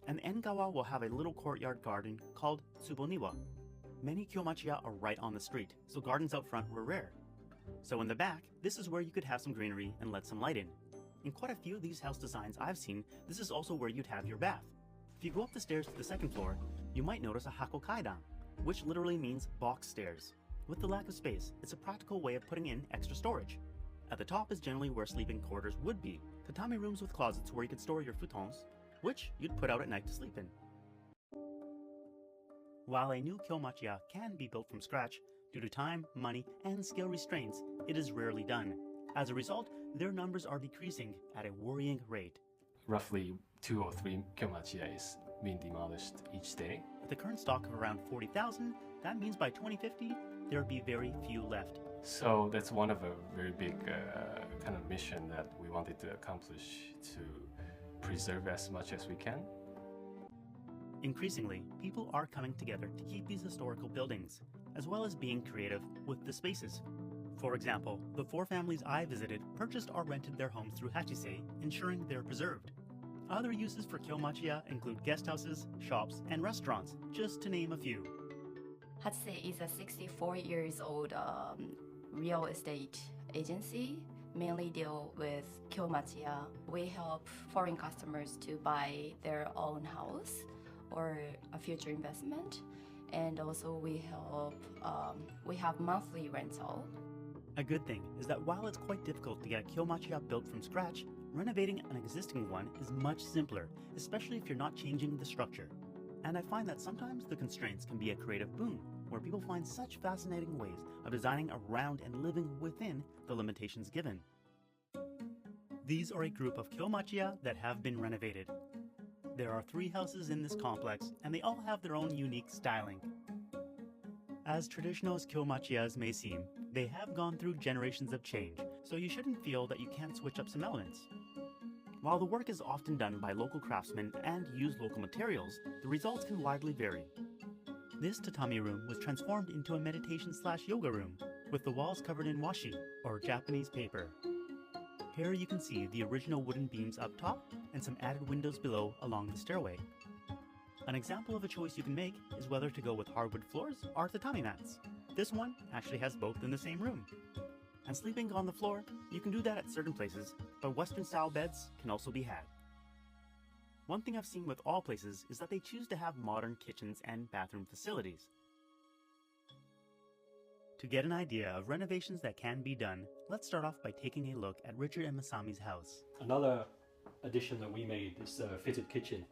and the Engawa will have a little courtyard garden called Tsuboniwa. Many kyomachiya are right on the street, so gardens out front were rare. So in the back, this is where you could have some greenery and let some light in. In quite a few of these house designs I've seen, this is also where you'd have your bath. If you go up the stairs to the second floor, you might notice a hakokaidan, which literally means box stairs. With the lack of space, it's a practical way of putting in extra storage. At the top is generally where sleeping quarters would be, tatami rooms with closets where you could store your futons, which you'd put out at night to sleep in. While a new kyomachiya can be built from scratch, due to time, money, and skill restraints, it is rarely done. As a result, their numbers are decreasing at a worrying rate. Roughly 2 or 3 kyomachiya is being demolished each day. With the current stock of around 40,000, that means by 2050, there would be very few left. So that's one of a very big kind of mission that we wanted to accomplish, to preserve as much as we can. Increasingly, people are coming together to keep these historical buildings, as well as being creative with the spaces. For example, the 4 families I visited purchased or rented their homes through Hachisei, ensuring they're preserved. Other uses for kyomachiya include guest houses, shops, and restaurants, just to name a few. Hachisei is a 64 years old real estate agency, mainly deal with kyomachiya. We help foreign customers to buy their own house or a future investment, and also we have monthly rental. A good thing is that while it's quite difficult to get a kyomachiya built from scratch, renovating an existing one is much simpler, especially if you're not changing the structure. And I find that sometimes the constraints can be a creative boon, where people find such fascinating ways of designing around and living within the limitations given. These are a group of kyomachiya that have been renovated. There are 3 houses in this complex, and they all have their own unique styling. As traditional as kyomachiyas may seem, they have gone through generations of change, so you shouldn't feel that you can't switch up some elements. While the work is often done by local craftsmen and use local materials, the results can widely vary. This tatami room was transformed into a meditation/yoga room, with the walls covered in washi, or Japanese paper. Here you can see the original wooden beams up top and some added windows below along the stairway. An example of a choice you can make is whether to go with hardwood floors or tatami mats. This one actually has both in the same room. And sleeping on the floor, you can do that at certain places, but Western-style beds can also be had. One thing I've seen with all places is that they choose to have modern kitchens and bathroom facilities. To get an idea of renovations that can be done, let's start off by taking a look at Richard and Masami's house. Another addition that we made is a fitted kitchen.